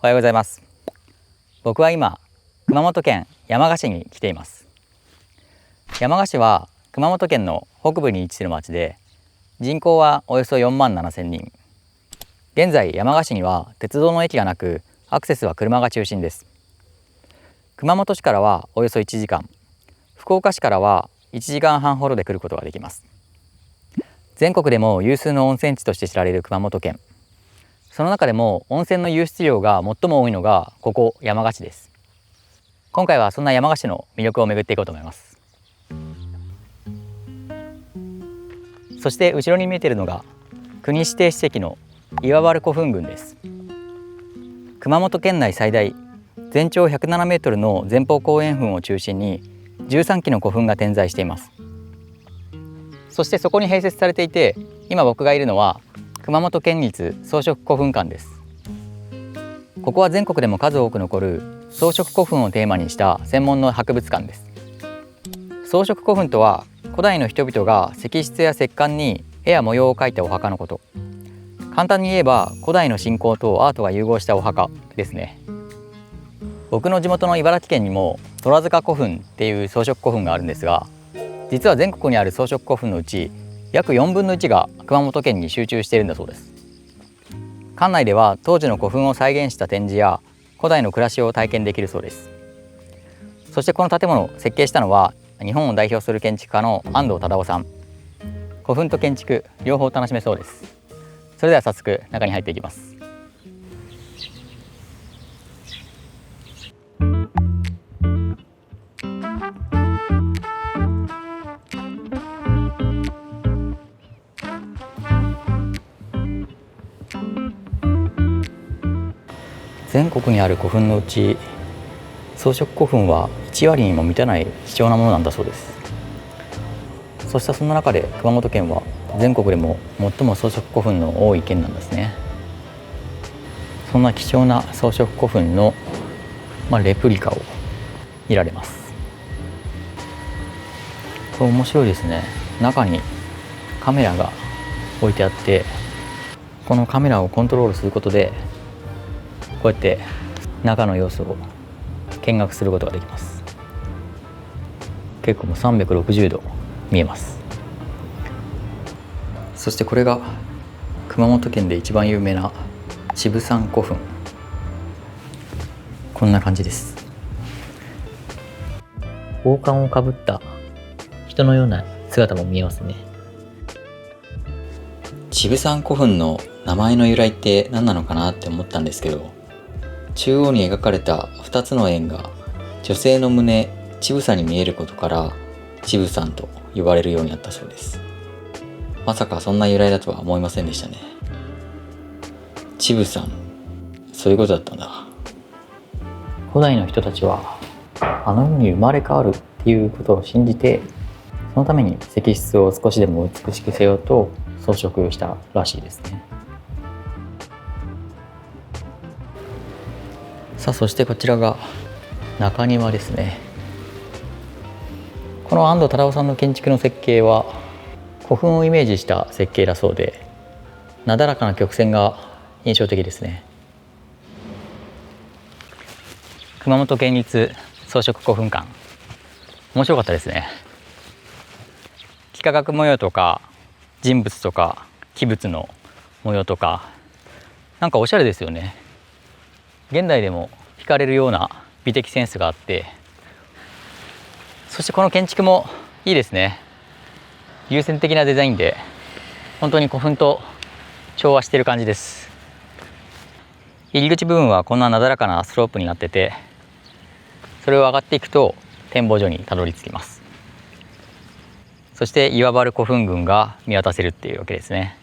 おはようございます。僕は今熊本県山鹿市に来ています。山鹿市は熊本県の北部に位置する町で、人口はおよそ4万7千人。現在山鹿市には鉄道の駅がなく、アクセスは車が中心です。熊本市からはおよそ1時間、福岡市からは1時間半ほどで来ることができます。全国でも有数の温泉地として知られる熊本県。その中でも温泉の湧出量が最も多いのがここ山鹿市です。今回はそんな山鹿市の魅力を巡っていこうと思います。そして後ろに見えているのが国指定史跡の岩原古墳群です。熊本県内最大、全長107メートルの前方後円墳を中心に13基の古墳が点在しています。そしてそこに併設されていて、今僕がいるのは熊本県立装飾古墳館です。ここは全国でも数多く残る装飾古墳をテーマにした専門の博物館です。装飾古墳とは古代の人々が石室や石棺に絵や模様を描いたお墓のこと。簡単に言えば古代の信仰とアートが融合したお墓ですね。僕の地元の茨城県にも虎塚古墳っていう装飾古墳があるんですが、実は全国にある装飾古墳のうち約4分の1が熊本県に集中しているんだそうです。館内では当時の古墳を再現した展示や古代の暮らしを体験できるそうです。そしてこの建物を設計したのは日本を代表する建築家の安藤忠雄さん。古墳と建築両方楽しめそうです。それでは早速中に入っていきます。全国にある古墳のうち装飾古墳は1割にも満たない貴重なものなんだそうです。そしてそんな中で熊本県は全国でも最も装飾古墳の多い県なんですね。そんな貴重な装飾古墳の、レプリカを見られます。これ面白いですね。中にカメラが置いてあって、このカメラをコントロールすることでこうやって中の様子を見学することができます。結構もう360度見えます。そしてこれが熊本県で一番有名な乳房古墳。こんな感じです。王冠をかぶった人のような姿も見えますね。乳房古墳の名前の由来って何なのかなって思ったんですけど、中央に描かれた2つの円が女性の胸、乳房に見えることから乳房と呼ばれるようになったそうです。まさかそんな由来だとは思いませんでしたね。乳房、そういうことだったんだ。古代の人たちはあの世に生まれ変わるっていうことを信じて、そのために石室を少しでも美しくせよと装飾したらしいですね。さあ、そしてこちらが中庭ですね。この安藤忠雄さんの建築の設計は古墳をイメージした設計だそうで、なだらかな曲線が印象的ですね。熊本県立装飾古墳館、面白かったですね。幾何学模様とか人物とか器物の模様とか、なんかおしゃれですよね。現代でも惹かれるような美的センスがあって、そしてこの建築もいいですね。優先的なデザインで本当に古墳と調和している感じです。入り口部分はこんななだらかなスロープになってて、それを上がっていくと展望所にたどり着きます。そして岩原古墳群が見渡せるっていうわけですね。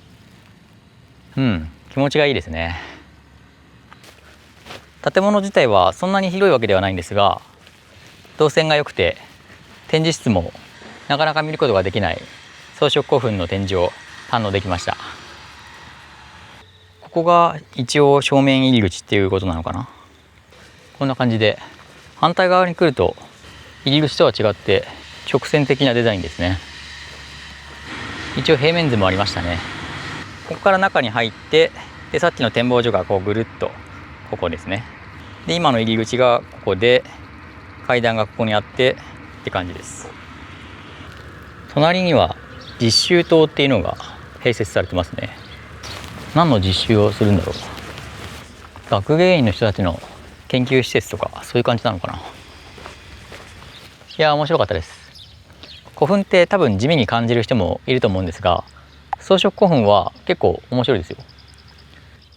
気持ちがいいですね。建物自体はそんなに広いわけではないんですが、動線が良くて展示室もなかなか見ることができない装飾古墳の展示を堪能できました。ここが一応正面入り口っていうことなのかな。こんな感じで、反対側に来ると入り口とは違って直線的なデザインですね。一応平面図もありましたね。ここから中に入って、でさっきの展望所がこうぐるっとここですね。で今の入り口がここで、階段がここにあってって感じです。隣には実習棟っていうのが併設されてますね。何の実習をするんだろう。学芸員の人たちの研究施設とかそういう感じなのかな。いや面白かったです。古墳って多分地味に感じる人もいると思うんですが、装飾古墳は結構面白いですよ。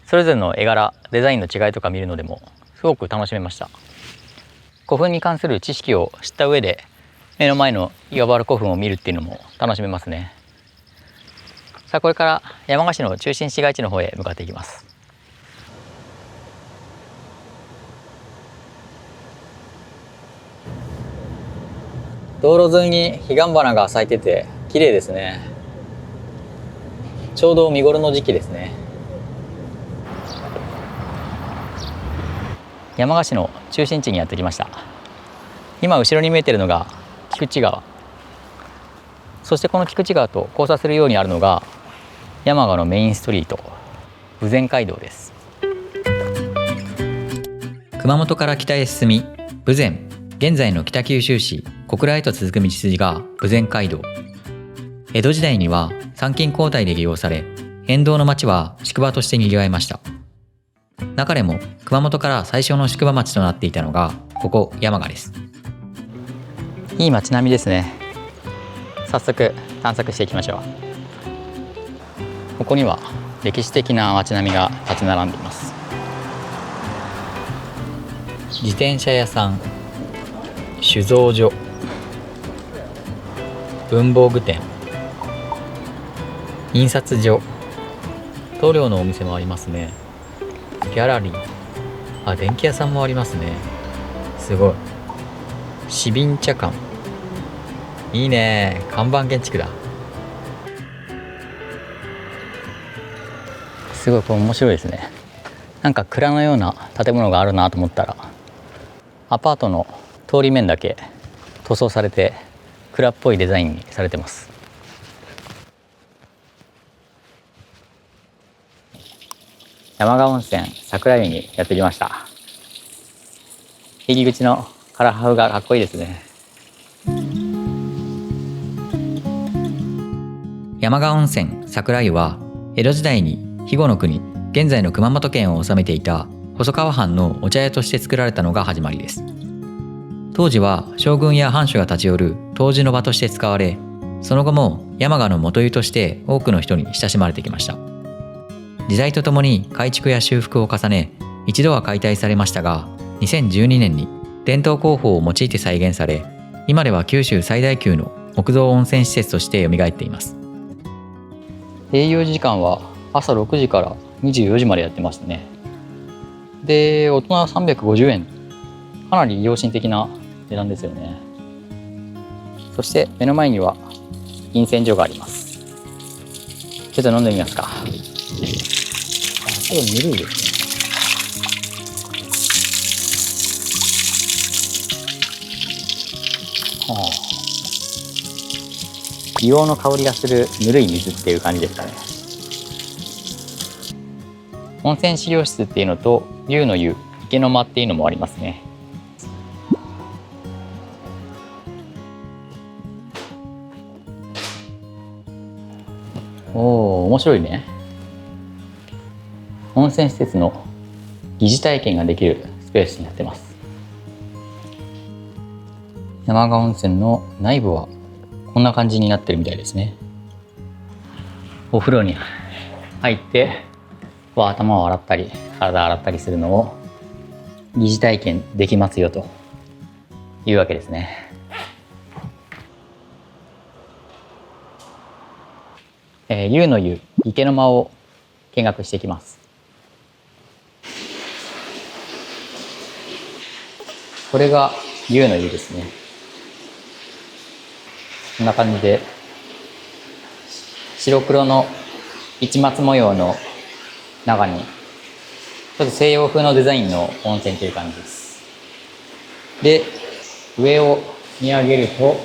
それぞれの絵柄、デザインの違いとか見るのでもすごく楽しめました。古墳に関する知識を知った上で目の前の岩原古墳を見るっていうのも楽しめますね。さあこれから山鹿市の中心市街地の方へ向かっていきます。道路沿いに彼岸花が咲いてて綺麗ですね。ちょうど見頃の時期ですね。山鹿市の中心地にやってきました。今後ろに見えているのが菊池川、そしてこの菊池川と交差するようにあるのが山鹿のメインストリート、豊前街道です。熊本から北へ進み、豊前、現在の北九州市小倉へと続く道筋が豊前街道。江戸時代には参勤交代で利用され、沿道の町は宿場として賑わいました。中でも熊本から最初の宿場町となっていたのがここ山鹿です。いい街並みですね。早速探索していきましょう。ここには歴史的な街並みが立ち並んでいます。自転車屋さん、酒造所、文房具店、印刷所、塗料のお店もありますね。ギャラリー、電気屋さんもありますね。すごい。市民茶館、いいね。看板建築だ。すごいこれ面白いですね。なんか蔵のような建物があるなと思ったら、アパートの通り面だけ塗装されて蔵っぽいデザインにされてます。山鹿温泉桜湯にやってきました。入り口の唐破風がかっこいいですね。山鹿温泉桜湯は江戸時代に肥後の国、現在の熊本県を治めていた細川藩のお茶屋として作られたのが始まりです。当時は将軍や藩主が立ち寄る湯治の場として使われ、その後も山鹿の元湯として多くの人に親しまれてきました。時代とともに改築や修復を重ね、一度は解体されましたが、2012年に伝統工法を用いて再現され、今では九州最大級の木造温泉施設として蘇っています。営業時間は朝6時から24時までやってましたね。で、大人は350円。かなり良心的な値段ですよね。そして目の前には飲泉所があります。ちょっと飲んでみますか。すごいぬるいですね。硫黄の香りがするぬるい水っていう感じですかね。温泉資料室っていうのと龍の湯、池の間っていうのもありますね。面白いね。温泉施設の疑似体験ができるスペースになってます。山鹿温泉の内部はこんな感じになってるみたいですね。お風呂に入って頭を洗ったり体洗ったりするのを疑似体験できますよというわけですね。龍の湯、池の間を見学していきます。これが龍の湯ですね。こんな感じで白黒の市松模様の中にちょっと西洋風のデザインの温泉という感じです。で、上を見上げると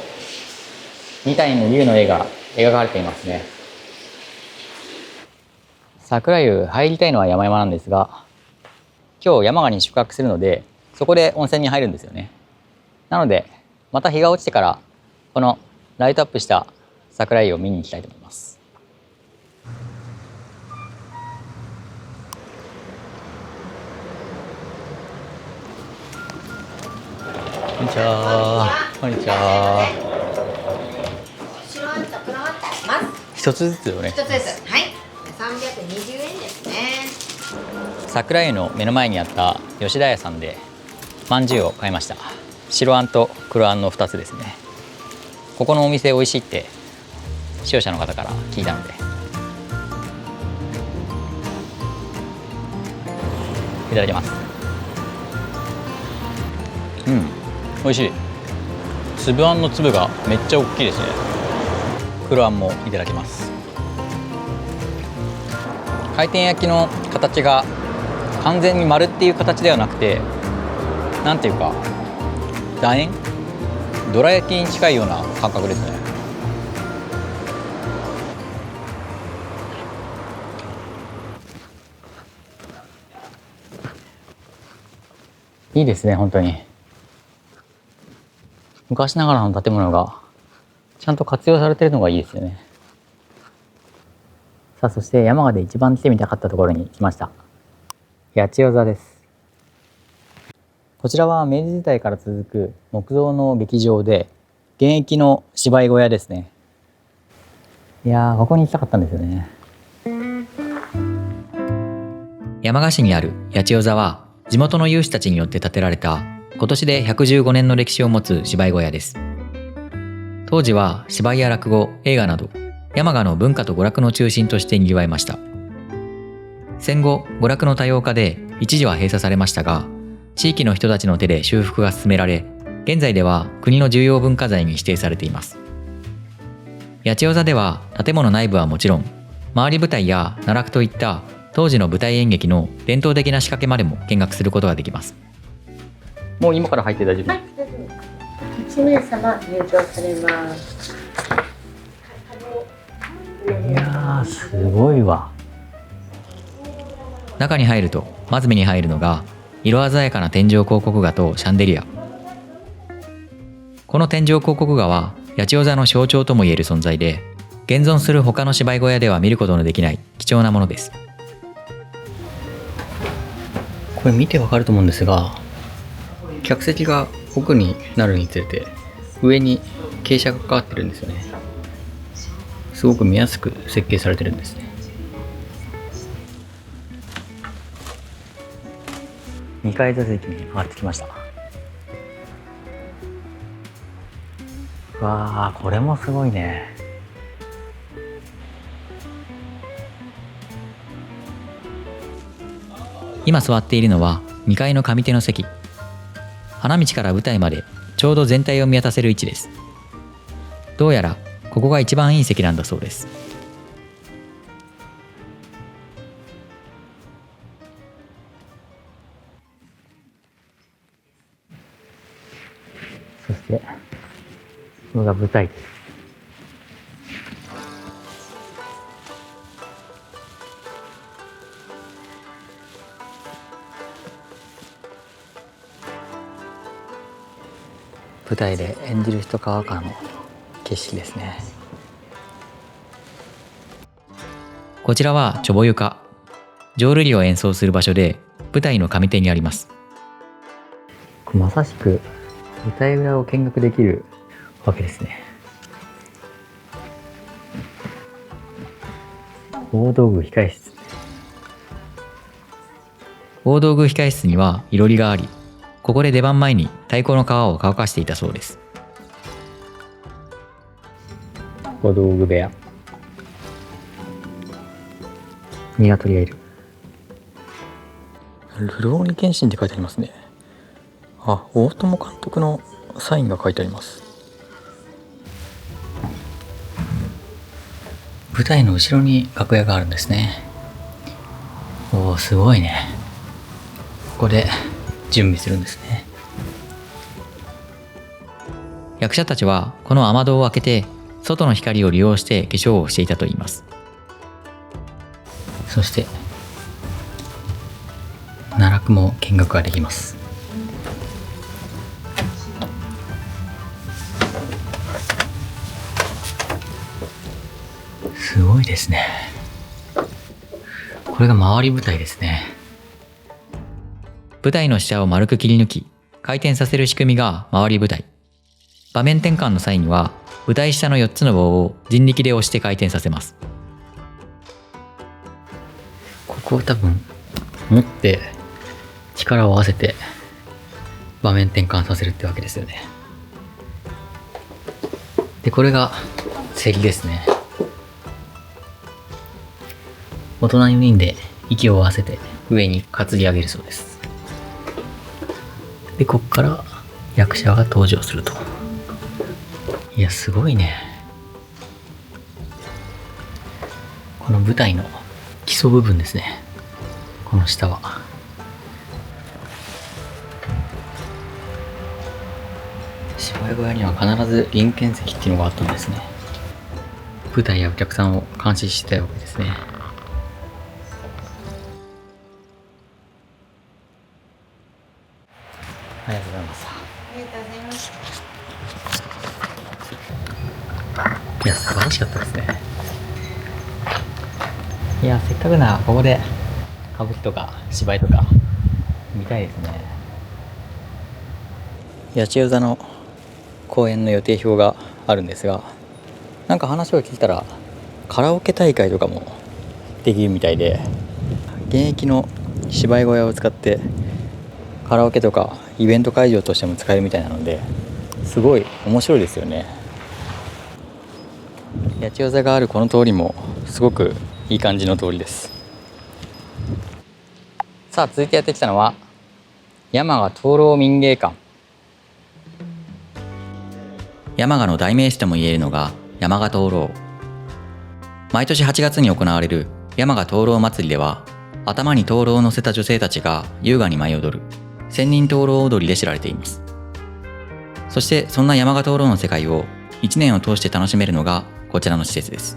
2体の龍の絵が描かれていますね。桜湯入りたいのは山々なんですが、今日山鹿に宿泊するので、そこで温泉に入るんですよね。なのでまた日が落ちてからこのライトアップした桜井を見に行きたいと思います。こんにちは。こんにちは。白あんと黒あんとあります。一つずつよね。一つです。はい。320円ですね。桜湯の目の前にあった吉田屋さんでまんじゅうを買いました。白あんと黒あんの2つですね。ここのお店美味しいって視聴者の方から聞いたので、いただきます。美味しい。粒あんの粒がめっちゃ大きいですね。黒あんもいただきます。回転焼きの形が完全に丸っていう形ではなくて、なんていうか楕円、どら焼きに近いような感覚ですね。いいですね、本当に。昔ながらの建物がちゃんと活用されてるのがいいですよね。さあ、そして山鹿で一番来てみたかったところに来ました。八千代座です。こちらは明治時代から続く木造の劇場で、現役の芝居小屋ですね。いやー、ここに行きたかったんですよね。山鹿市にある八千代座は、地元の有志たちによって建てられた今年で115年の歴史を持つ芝居小屋です。当時は芝居や落語、映画など山鹿の文化と娯楽の中心として賑わいました。戦後、娯楽の多様化で一時は閉鎖されましたが、地域の人たちの手で修復が進められ、現在では国の重要文化財に指定されています。八千代座では建物内部はもちろん、周り舞台や奈落といった当時の舞台演劇の伝統的な仕掛けまでも見学することができます。もう今から入って大丈夫？はい、大丈夫。1名様入場されます。いやー、すごいわ。中に入るとまず目に入るのが色鮮やかな天井広告画とシャンデリア。この天井広告画は八千代座の象徴ともいえる存在で、現存する他の芝居小屋では見ることのできない貴重なものです。これ見てわかると思うんですが、客席が奥になるにつれて上に傾斜がかかってるんですよね。すごく見やすく設計されてるんですね。2階座席に上がってきました。わあ、これもすごいね。今座っているのは2階の上手の席。花道から舞台までちょうど全体を見渡せる位置です。どうやらここが一番いい席なんだそうです。そしてこれが舞台です。舞台で演じる人側からの景色ですね。こちらはちょぼ床。浄瑠璃を演奏する場所で舞台の上手にあります。まさしく舞台裏を見学できるわけですね。大道具控室。大道具控室にはいろりがあり、ここで出番前に太鼓の皮を乾かしていたそうです。小道具部屋。鶏がいる。ルローニケンシンって書いてありますね。あ、大友監督のサインが書いてあります。舞台の後ろに楽屋があるんですね。おー、すごいね。ここで準備するんですね。役者たちはこの雨戸を開けて外の光を利用して化粧をしていたといいます。そして奈落も見学ができます。すごいですね。これが回り舞台ですね。舞台の下を丸く切り抜き、回転させる仕組みが回り舞台。場面転換の際には、舞台下の4つの棒を人力で押して回転させます。ここを多分持って力を合わせて場面転換させるってわけですよね。で、これが競りですね。大人4人で息を合わせて上に担ぎ上げるそうです。で、こっから役者が登場すると。いや、すごいね。この舞台の基礎部分ですね。この下は。芝居小屋には必ず臨検席っていうのがあったんですね。舞台やお客さんを監視してたわけですね。ありがとうございます。ありがとうございます。いや、素晴らしかったですね。いや、せっかくならここで歌舞伎とか芝居とか見たいですね。八千代座の公演の予定表があるんですが、なんか話を聞いたらカラオケ大会とかもできるみたいで、現役の芝居小屋を使ってカラオケとかイベント会場としても使えるみたいなので、すごい面白いですよね。八千代座があるこの通りもすごくいい感じの通りです。さあ、続いてやってきたのは山賀灯籠民芸館。山賀の代名詞ともいえるのが山賀灯籠。毎年8月に行われる山賀灯籠祭りでは、頭に灯籠を乗せた女性たちが優雅に舞い踊る千人灯籠踊りで知られています。そしてそんな山賀灯籠の世界を1年を通して楽しめるのがこちらの施設です。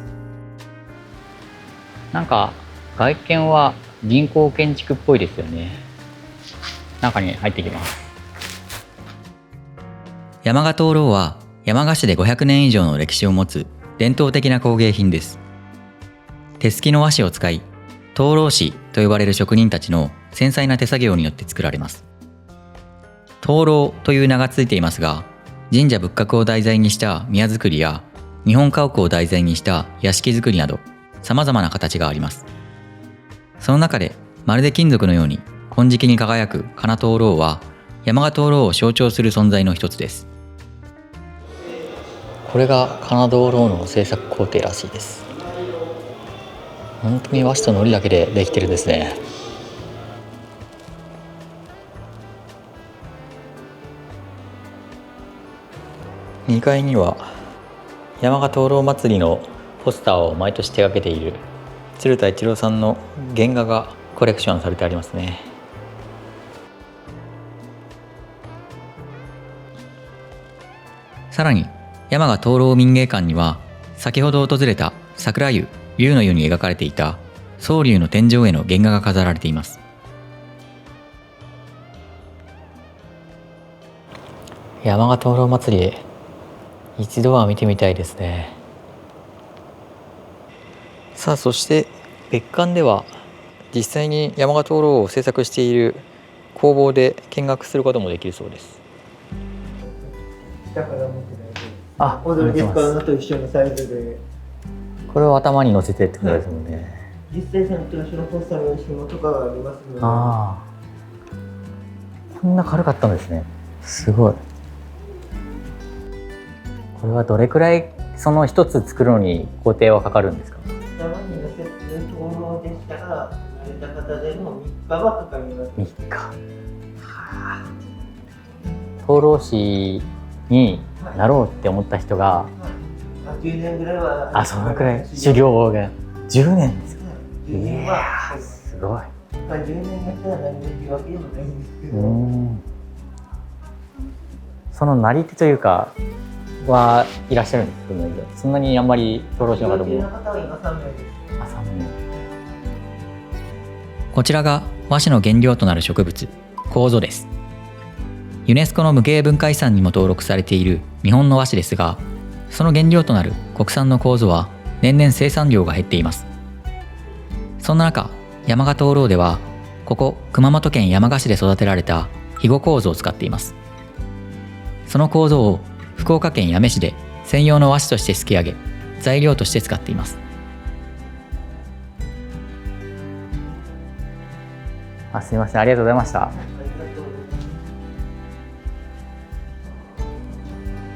なんか外見は銀行建築っぽいですよね。中に入ってきます。山賀灯籠は山賀市で500年以上の歴史を持つ伝統的な工芸品です。手すきの和紙を使い、灯籠師と呼ばれる職人たちの繊細な手作業によって作られます。灯籠という名がついていますが、神社仏閣を題材にした宮造りや日本家屋を題材にした屋敷造りなど様々な形があります。その中でまるで金属のように金色に輝く金灯籠は山賀灯籠を象徴する存在の一つです。これが金灯籠の制作工程らしいです。本当に和紙と糊だけでできてるんですね。2階には山賀灯籠祭りのポスターを毎年手掛けている鶴田一郎さんの原画がコレクションされてありますね。さらに山賀灯籠民芸館には、先ほど訪れた桜湯龍の湯に描かれていた宗龍の天井絵の原画が飾られています。山賀灯籠祭り、一度は見てみたいですね。さあ、そして別館では実際に山賀灯籠を制作している工房で見学することもできるそうです。下から持ってないで、あ、踊りですからのと一緒のサイズで、これを頭に乗せてってことですもんね。実際そのトラッシュのポスターの紐とかがありますので、ああ、こんな軽かったんですね。すごい。これはどれくらいその一つ作るのに工程はかかるんですか？頭に乗せてる灯籠でしたら、慣れた方でも3日はかかります。3日。灯籠師になろうって思った人が、10年ぐらいは、あ、そのくらい修行が10年ですか？ 10い年やは、ー、すごい。10年やったら何もできるわけでもないんですけど、そのなり手というかはいらっしゃるんですけど、そんなにあんまり灯籠師の方も。上級の方は今3名です。あ、3名。こちらが和紙の原料となる植物、楮です。ユネスコの無形文化遺産にも登録されている日本の和紙ですが、その原料となる国産の楮は年々生産量が減っています。そんな中、山鹿灯籠ではここ熊本県山鹿市で育てられた肥後楮を使っています。その楮を福岡県八女市で専用の和紙としてすき上げ、材料として使っています。すみません、ありがとうございました。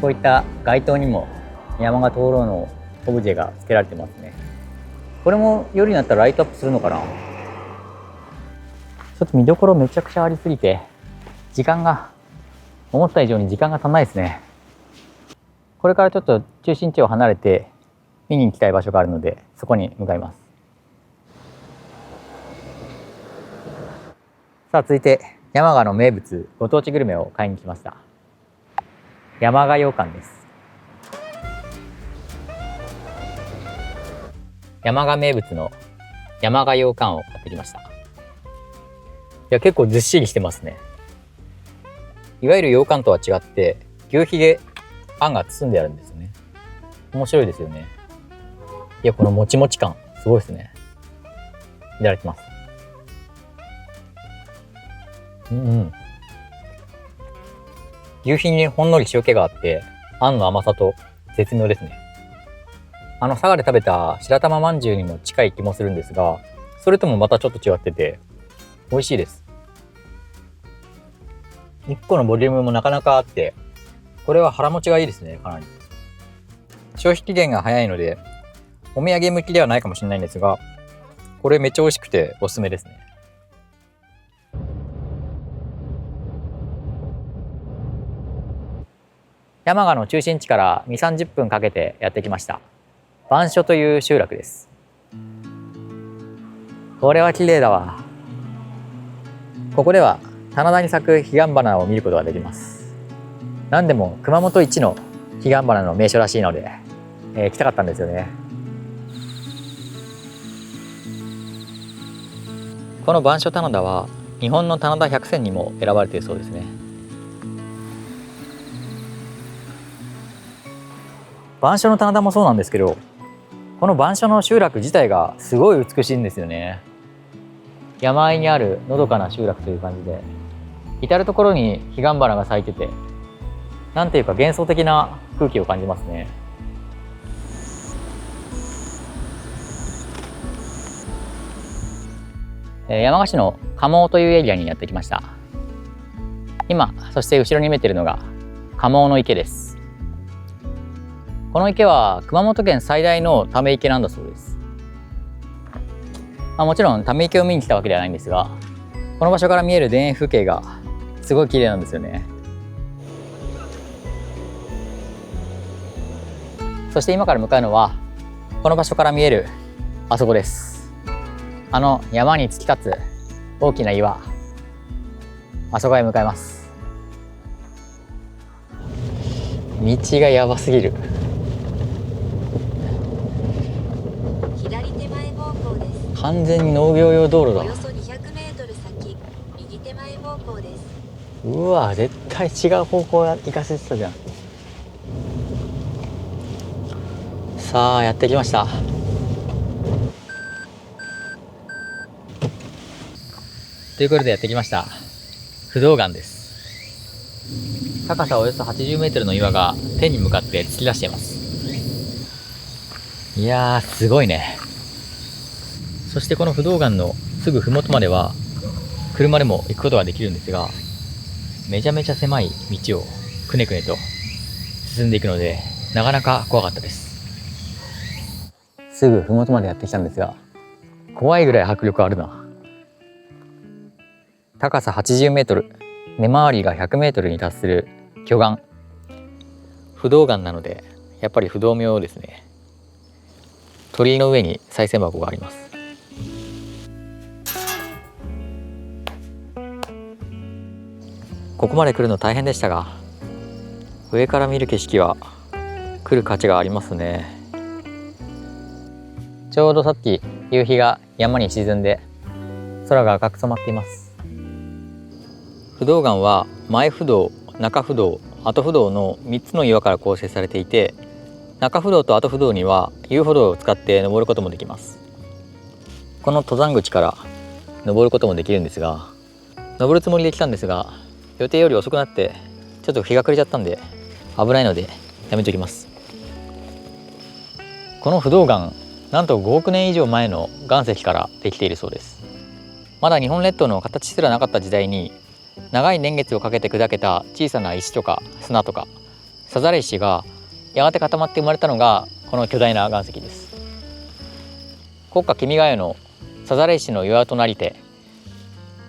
こういった街灯にも山鹿灯籠のオブジェが付けられてますね。これも夜になったらライトアップするのかな。ちょっと見どころめちゃくちゃありすぎて、思った以上に時間が足んないですね。これからちょっと中心地を離れて見に行きたい場所があるので、そこに向かいます。さあ、続いて山鹿の名物ご当地グルメを買いに来ました。山鹿羊羹です。山鹿名物の山鹿羊羹を買ってきました。いや、結構ずっしりしてますね。いわゆる羊羹とは違って牛皮であんが包んであるんですよね。面白いですよね。いや、このもちもち感すごいですね。いただきます。牛皮にほんのり塩気があって、あんの甘さと絶妙ですね。佐賀で食べた白玉まんじゅうにも近い気もするんですが、それともまたちょっと違ってて美味しいです。1個のボリュームもなかなかあって、これは腹持ちがいいですね。かなり消費期限が早いのでお土産向きではないかもしれないんですが、これめっちゃ美味しくておすすめですね。山鹿の中心地から2、30分かけてやってきました。番所という集落です。これは綺麗だわ。ここでは棚田に咲く彼岸花を見ることができます。何でも熊本一の彼岸花の名所らしいので、来たかったんですよね。この番所棚田は日本の棚田100選にも選ばれているそうですね。番所の棚田もそうなんですけど、この番所の集落自体がすごい美しいんですよね。山あいにあるのどかな集落という感じで、至る所に彼岸花が咲いてて、なんていうか幻想的な空気を感じますね。山鹿市の蒲生というエリアにやってきました。今、そして後ろに見えているのが蒲生の池です。この池は熊本県最大のため池なんだそうです。もちろんため池を見に来たわけではないんですが、この場所から見える田園風景がすごい綺麗なんですよね。そして今から向かうのはこの場所から見えるあそこです。山に突き立つ大きな岩、あそこへ向かいます。道がやばすぎる。完全に農業用道路だ。およそ200メートル先、右手前方向です。うわ、絶対違う方向行かせてたじゃん。さあ、やってきました。ということでやってきました。不動岩です。高さおよそ80メートルの岩が天に向かって突き出しています。いやー、すごいね。そしてこの不動岩のすぐ麓までは車でも行くことができるんですが、めちゃめちゃ狭い道をくねくねと進んでいくので、なかなか怖かったです。すぐ麓までやってきたんですが、怖いぐらい迫力あるな。高さ80メートル、根回りが100メートルに達する巨岩、不動岩なのでやっぱり不動明ですね。鳥居の上に賽銭箱があります。ここまで来るの大変でしたが、上から見る景色は来る価値がありますね。ちょうどさっき夕日が山に沈んで空が赤く染まっています。不動岩は前不動、中不動、後不動の3つの岩から構成されていて、中不動と後不動には遊歩道を使って登ることもできます。この登山口から登ることもできるんですが、登るつもりで来たんですが、予定より遅くなってちょっと日が暮れちゃったんで危ないのでやめておきます。この不動岩、なんと5億年以上前の岩石からできているそうです。まだ日本列島の形すらなかった時代に、長い年月をかけて砕けた小さな石とか砂とかさざれ石がやがて固まって生まれたのがこの巨大な岩石です。国家君が代のさざれ石の岩となりて、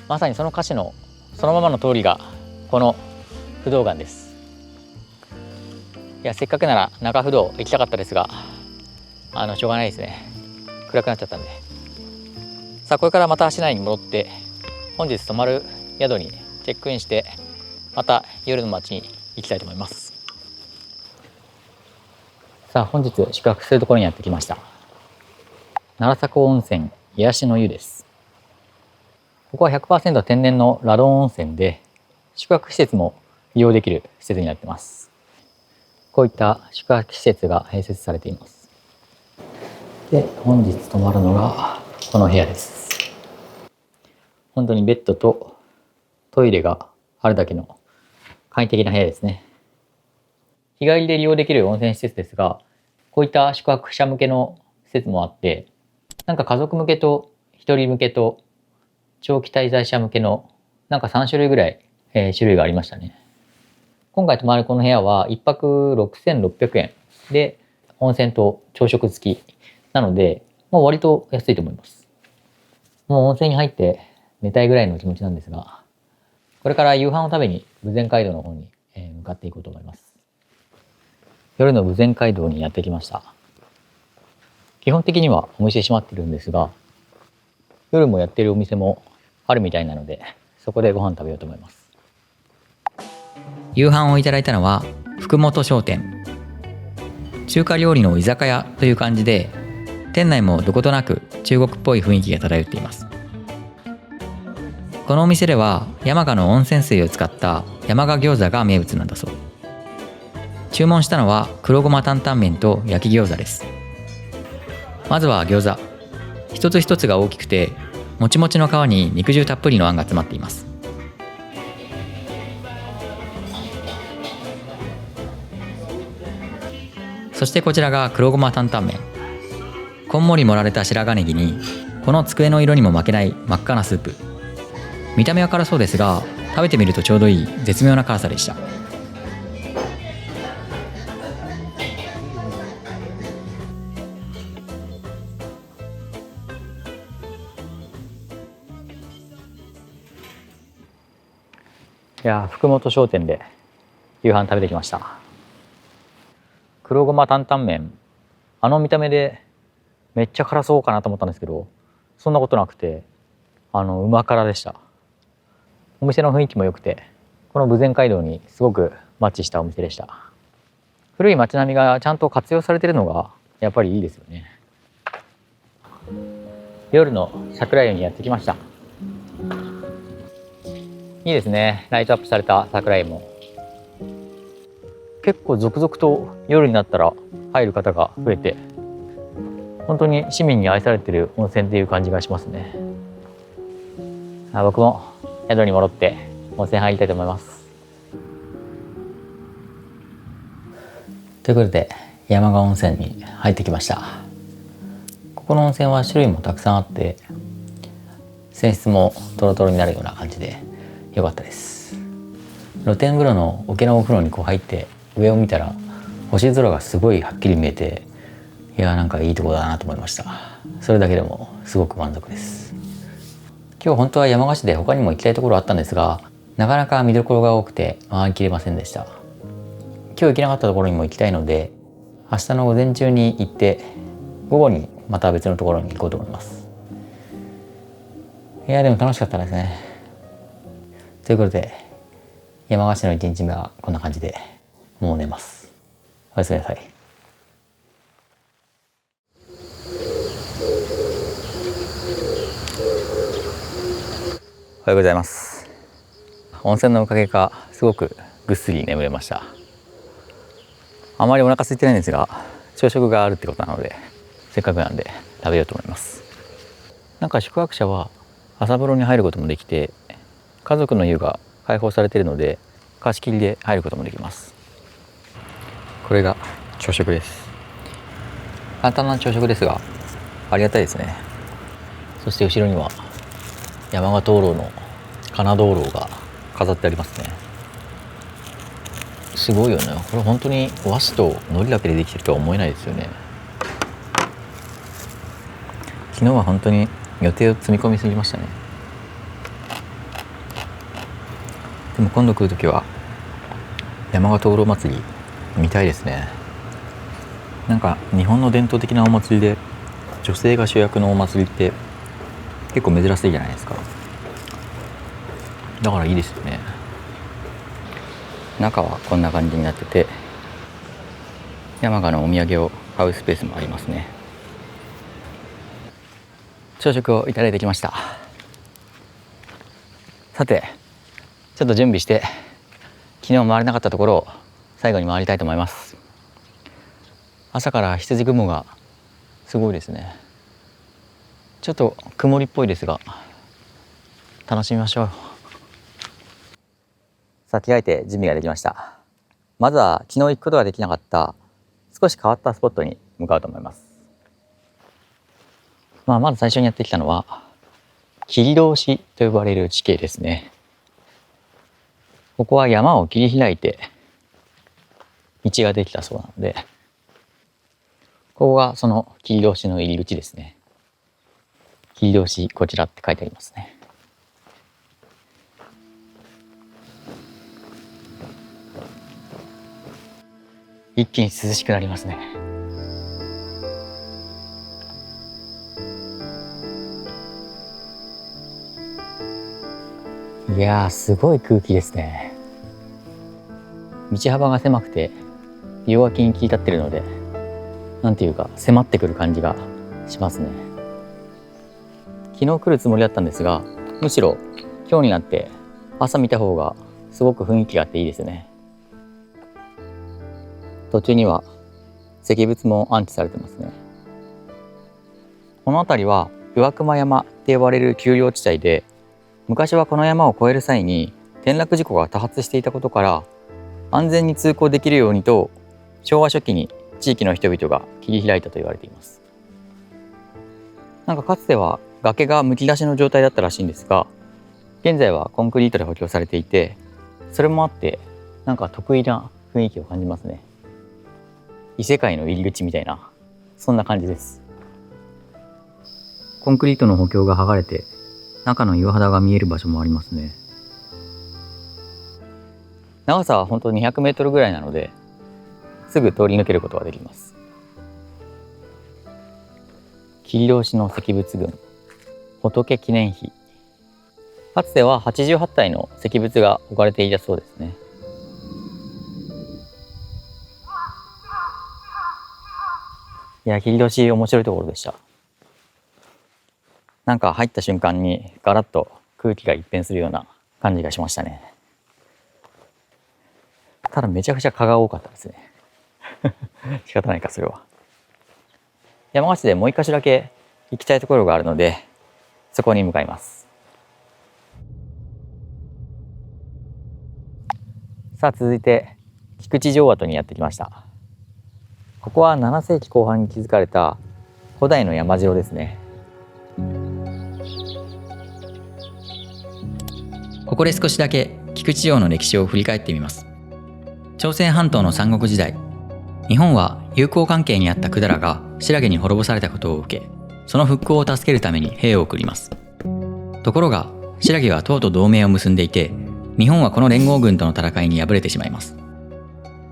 まさにその歌詞のそのままの通りがこの不動岩です。いや、せっかくなら中不動行きたかったですが、しょうがないですね。暗くなっちゃったんで。さあ、これからまた市内に戻って本日泊まる宿にチェックインして、また夜の街に行きたいと思います。さあ、本日宿泊するところにやってきました。奈良迫温泉癒しの湯です。ここは 100% 天然のラドン温泉で、宿泊施設も利用できる施設になっています。こういった宿泊施設が併設されています。で、本日泊まるのがこの部屋です。本当にベッドとトイレがあるだけの簡易的な部屋ですね。日帰りで利用できる温泉施設ですが、こういった宿泊者向けの施設もあって、なんか家族向けと一人向けと長期滞在者向けのなんか3種類ぐらい、種類がありましたね。今回泊まるこの部屋は1泊6600円で温泉と朝食付きなので、もう割と安いと思います。もう温泉に入って寝たいぐらいの気持ちなんですが、これから夕飯を食べに豊前街道の方に向かっていこうと思います。夜の豊前街道にやってきました。基本的にはお店閉まってるんですが、夜もやってるお店もあるみたいなので、そこでご飯食べようと思います。夕飯をいただいたのは福本商店。中華料理の居酒屋という感じで、店内もどことなく中国っぽい雰囲気が漂っています。このお店では山鹿の温泉水を使った山鹿餃子が名物なんだそう。注文したのは黒ごま担々麺と焼き餃子です。まずは餃子、一つ一つが大きくてもちもちの皮に肉汁たっぷりのあんが詰まっています。そしてこちらが黒ごま担々麺。こんもり盛られた白髪ネギにこの机の色にも負けない真っ赤なスープ。見た目は辛そうですが、食べてみるとちょうどいい絶妙な辛さでした。いや、福本商店で夕飯食べてきました。黒ごま担々麺、見た目でめっちゃ辛そうかなと思ったんですけど、そんなことなくてうま辛でした。お店の雰囲気も良くて、この豊前街道にすごくマッチしたお店でした。古い街並みがちゃんと活用されているのがやっぱりいいですよね。夜の桜湯にやってきました。いいですね。ライトアップされた桜湯も結構続々と夜になったら入る方が増えて、本当に市民に愛されている温泉っていう感じがしますね。僕も宿に戻って温泉入りたいと思います。ということで山鹿温泉に入ってきました。ここの温泉は種類もたくさんあって、泉質もトロトロになるような感じで良かったです。露天風呂の桶のお風呂に入って上を見たら星空がすごいはっきり見えて、いや、なんかいいところだなと思いました。それだけでもすごく満足です。今日本当は山鹿市で他にも行きたいところあったんですが、なかなか見どころが多くて回りきれませんでした。今日行けなかったところにも行きたいので、明日の午前中に行って午後にまた別のところに行こうと思います。いや、でも楽しかったですね。ということで山鹿市の1日目はこんな感じで、もう寝ます。おやすみなさい。おはようございます。温泉のおかげかすごくぐっすり眠れました。あまりお腹空いてないんですが、朝食があるってことなので、せっかくなんで食べようと思います。なんか宿泊者は朝風呂に入ることもできて、家族の湯が開放されているので貸し切りで入ることもできます。これが朝食です。簡単な朝食ですがありがたいですね。そして後ろには山鹿灯籠の金灯籠が飾ってありますね。すごいよね。これ本当に和紙と糊だけでできてるとは思えないですよね。昨日は本当に予定を積み込みすぎましたね。でも今度来るときは山鹿灯籠祭り見たいですね。なんか日本の伝統的なお祭りで女性が主役のお祭りって結構珍しいじゃないですか。だからいいですよね。中はこんな感じになってて、山鹿のお土産を買うスペースもありますね。朝食をいただいてきました。さてちょっと準備して昨日回れなかったところを最後に回りたいと思います。朝から羊雲がすごいですね。ちょっと曇りっぽいですが楽しみましょう。さあ着替えて準備ができました。まずは昨日行くことができなかった少し変わったスポットに向かうと思います。まず最初にやってきたのは切通しと呼ばれる地形ですね。ここは山を切り開いて道ができたそうなので、ここがその切通しの入り口ですね。切通しこちらって書いてありますね。一気に涼しくなりますね。いやーすごい空気ですね。道幅が狭くて両脇に切り立ってるので、なんていうか迫ってくる感じがしますね。昨日来るつもりだったんですが、むしろ今日になって朝見た方がすごく雰囲気があっていいですね。途中には石仏も安置されてますね。この辺りは岩熊山って呼ばれる丘陵地帯で、昔はこの山を越える際に転落事故が多発していたことから安全に通行できるようにと昭和初期に地域の人々が切り開いたと言われています。なんかかつては崖がむき出しの状態だったらしいんですが、現在はコンクリートで補強されていて、それもあってなんか得意な雰囲気を感じますね。異世界の入り口みたいな、そんな感じです。コンクリートの補強が剥がれて中の岩肌が見える場所もありますね。長さは本当に200メートルぐらいなので、すぐ通り抜けることができます。切通しの石仏群、仏記念碑。かつては88体の石仏が置かれていたそうですね。いや、切通面白いところでした。なんか入った瞬間にガラッと空気が一変するような感じがしましたね。ただめちゃくちゃ蚊が多かったですね。仕方ないかそれは。山鹿市でもう一箇所だけ行きたいところがあるので、そこに向かいます。さあ続いて菊池城跡にやってきました。ここは7世紀後半に築かれた古代の山城ですね。ここで少しだけ菊池城の歴史を振り返ってみます。朝鮮半島の三国時代、日本は友好関係にあった百済が新羅に滅ぼされたことを受け、その復興を助けるために兵を送ります。ところが新羅は唐と同盟を結んでいて、日本はこの連合軍との戦いに敗れてしまいます。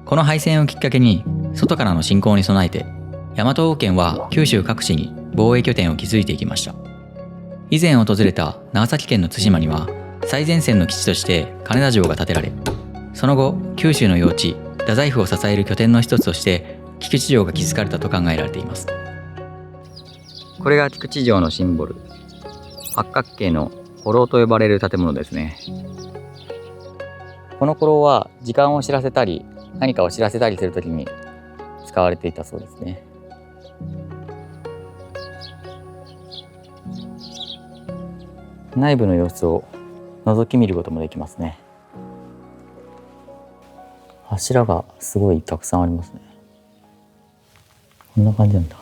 この敗戦をきっかけに外からの侵攻に備えて、大和王権は九州各地に防衛拠点を築いていきました。以前訪れた長崎県の対馬には最前線の基地として金田城が建てられ、その後九州の要地太宰府を支える拠点の一つとして菊池城が築かれたと考えられています。これが菊池城のシンボル、八角形の古楼と呼ばれる建物ですね。この古楼は時間を知らせたり何かを知らせたりするときに使われていたそうですね。内部の様子を覗き見ることもできますね。柱がすごいたくさんありますね。こんな感じなんだ。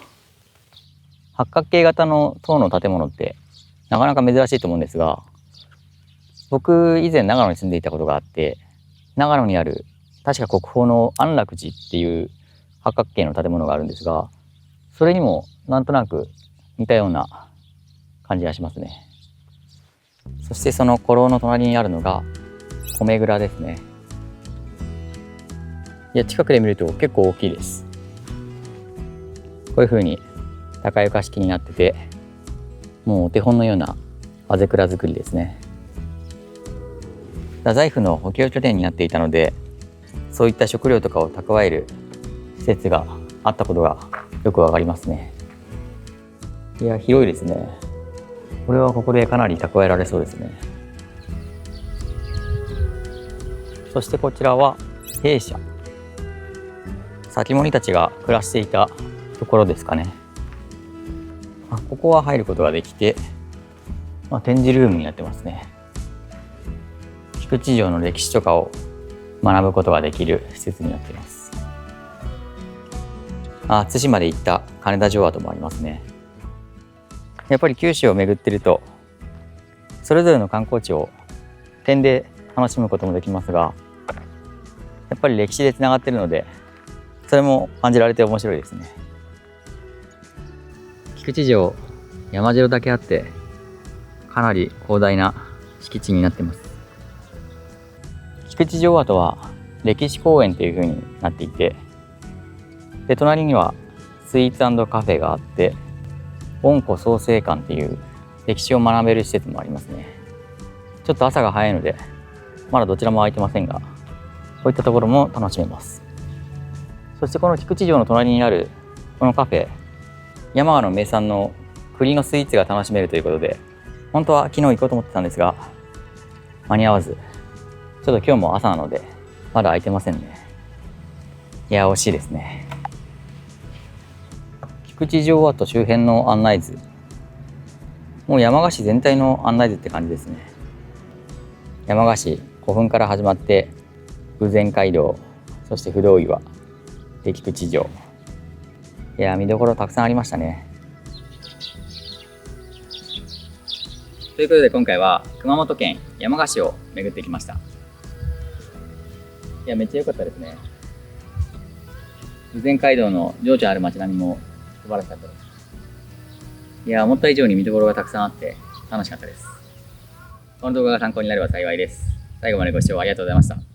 八角形型の塔の建物ってなかなか珍しいと思うんですが、僕以前長野に住んでいたことがあって、長野にある確か国宝の安楽寺っていう八角形の建物があるんですが、それにもなんとなく似たような感じがしますね。そしてその古楼の隣にあるのが米蔵ですね。いや、近くで見ると結構大きいです。こういう風に高床式になってて、もうお手本のようなあぜ蔵作りですね。太宰府の補給拠点になっていたので、そういった食料とかを蓄える施設があったことがよくわかりますね。いや、広いですね。これはここでかなり蓄えられそうですね。そしてこちらは兵舎。先森たちが暮らしていたところですかね。ここは入ることができて、展示ルームになってますね。菊池城の歴史とかを学ぶことができる施設になっています。対馬で行った金田城跡もありますね。やっぱり九州を巡っていると、それぞれの観光地を点で楽しむこともできますが、やっぱり歴史でつながっているので、それも感じられて面白いですね。菊池城、山城だけあって、かなり広大な敷地になっています。菊池城跡は歴史公園という風になっていて、で隣にはスイーツ&カフェがあって、温古創成館っていう歴史を学べる施設もありますね。ちょっと朝が早いのでまだどちらも空いてませんが、こういったところも楽しめます。そしてこの菊池城の隣にあるこのカフェ、山形の名産の栗のスイーツが楽しめるということで、本当は昨日行こうと思ってたんですが間に合わず、ちょっと今日も朝なのでまだ空いてませんね。いや、惜しいですね。菊池城跡周辺の案内図、もう山鹿市全体の案内図って感じですね。山鹿市古墳から始まって豊前街道、そして不動岩で菊池城。いや、見どころたくさんありましたね。ということで今回は熊本県山鹿市を巡ってきました。いや、めっちゃ良かったですね。豊前街道の情緒ある街並みも素晴らしかったです。いや、思った以上に見どころがたくさんあって楽しかったです。この動画が参考になれば幸いです。最後までご視聴ありがとうございました。